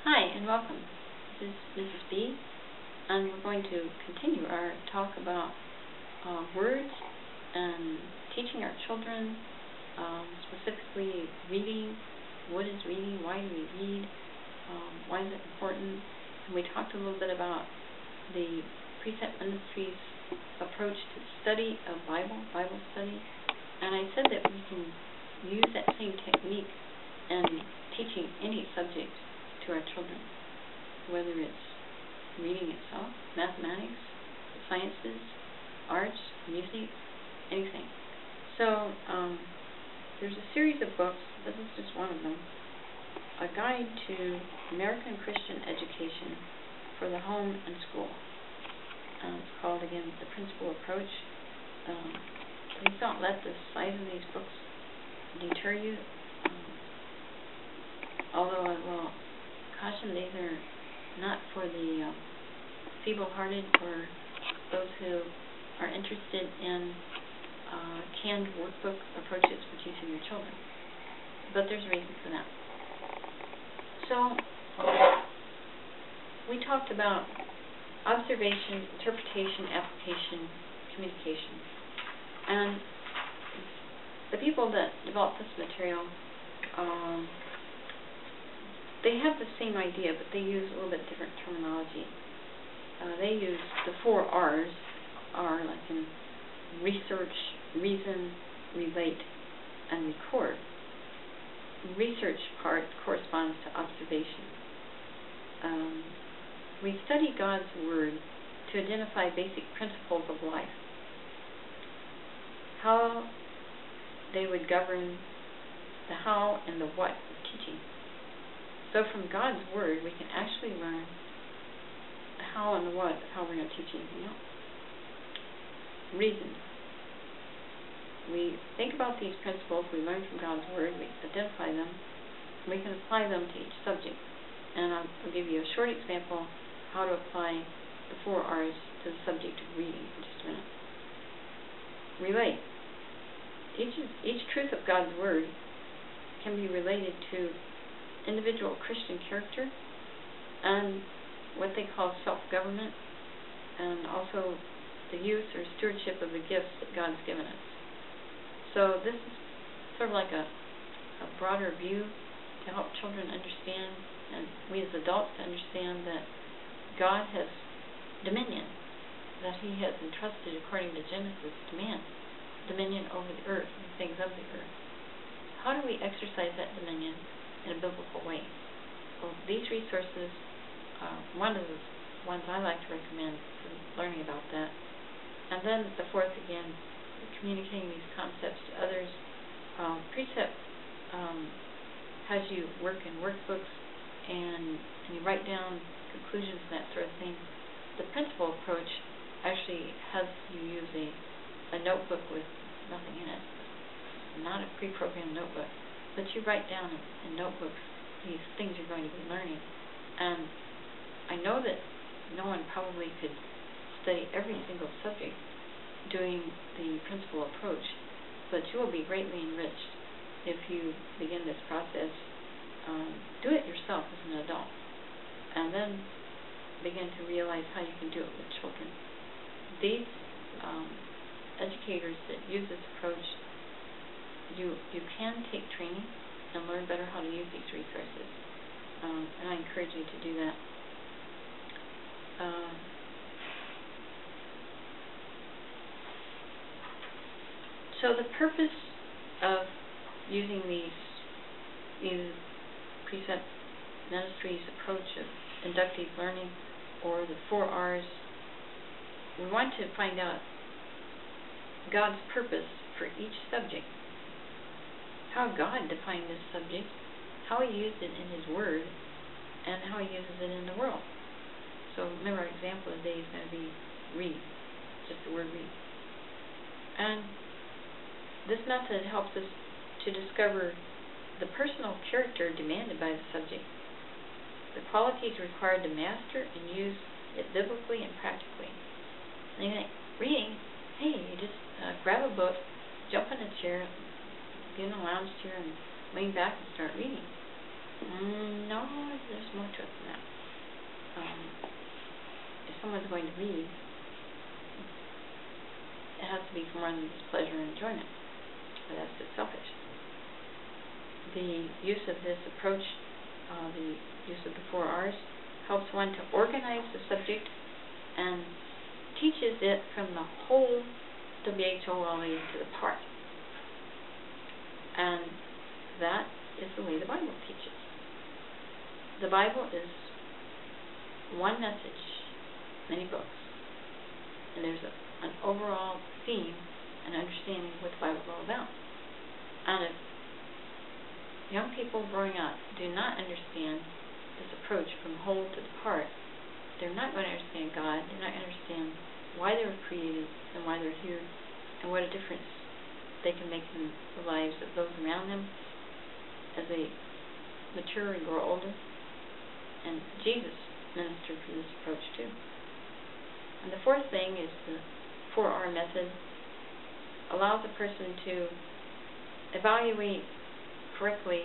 Hi, and welcome. This is Mrs. B, and we're going to continue our talk about words and teaching our children, specifically reading. What is reading? Why do we read? Why is it important? And we talked a little bit about the Precept Ministries approach to study of Bible study, and I said that we can use that same technique in teaching any subject to our children, whether it's reading itself, mathematics, sciences, arts, music, anything. So there's a series of books. This is just one of them. A Guide to American Christian Education for the Home and School. It's called, again, The Principal Approach. Please don't let the size of these books deter you. Although I will caution, these are not for the feeble-hearted or those who are interested in canned workbook approaches for teaching your children. But there's a reason for that. So we talked about observation, interpretation, application, communication. And the people that developed this material, they have the same idea, but they use a little bit different terminology. They use the 4 R's, R like in research, reason, relate, and record. Research part corresponds to observation. We study God's Word to identify basic principles of life, how they would govern the how and the what of teaching. So from God's Word, we can actually learn the how and the what of how we're going to teach anything else. Reason. We think about these principles we learn from God's Word, we identify them, we can apply them to each subject. And I'll give you a short example how to apply the 4 R's to the subject of reading in just a minute. Relate. Each truth of God's Word can be related to individual Christian character and what they call self-government, and also the use or stewardship of the gifts that God's given us. So this is sort of like a broader view to help children understand, and we as adults to understand, that God has dominion, that He has entrusted, according to Genesis, to man, dominion over the earth and things of the earth. How do we exercise that dominion in a biblical way? Well, these resources, one of the ones I like to recommend for learning about that. And then the fourth, again, communicating these concepts to others. Precept has you work in workbooks and you write down conclusions and that sort of thing. The principal approach actually has you use a notebook with nothing in it, not a pre-programmed notebook, but you write down in notebooks these things you're going to be learning. And I know that no one probably could study every single subject doing the principal approach, but you will be greatly enriched if you begin this process. Do it yourself as an adult, and then begin to realize how you can do it with children. These educators that use this approach, you can take training and learn better how to use these resources, and I encourage you to do that. So the purpose of using either Precept Ministries approach of inductive learning or the 4 R's, we want to find out God's purpose for each subject, how God defined this subject, how He used it in His Word, and how He uses it in the world. So remember, our example today is going to be read, just the word read. And this method helps us to discover the personal character demanded by the subject, the qualities required to master and use it biblically and practically. And you think, reading, hey, you just grab a book, jump in a chair, get in a lounge chair, and lean back and start reading. No, there's more to it. is going to be, it has to be for more than just pleasure and enjoyment, or that's just selfish. The use of this approach, the use of the 4 R's, helps one to organize the subject and teaches it from the whole WHOLE to the part. And that is the way the Bible teaches. The Bible is one message, many books, and there's an overall theme and understanding of what the Bible is all about. And if young people growing up do not understand this approach from whole to the part, they're not going to understand God, they're not going to understand why they were created and why they're here, and what a difference they can make in the lives of those around them as they mature and grow older. And Jesus ministered through this approach too. And the 4th thing is the 4R method allows a person to evaluate correctly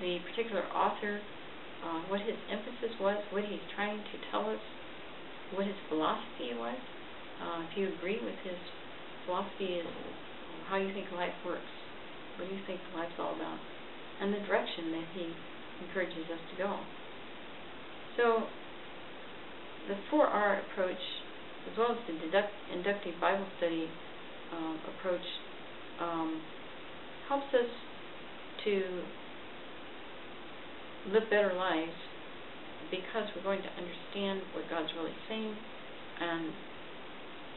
the particular author, what his emphasis was, what he's trying to tell us, what his philosophy was. If you agree with his philosophy is how you think life works, what do you think life's all about, and the direction that he encourages us to go. So the 4R approach, as well as the inductive Bible study approach, helps us to live better lives because we're going to understand what God's really saying, and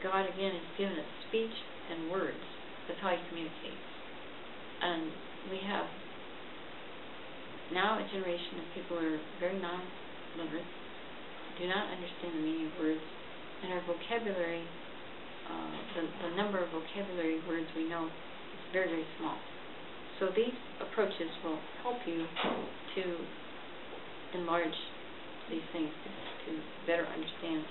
God again has given us speech and words. That's how he communicates. And we have now a generation of people who are very non-literate, do not understand the meaning of words, and our vocabulary, the number of vocabulary words we know is very, very small. So these approaches will help you to enlarge these things, to better understand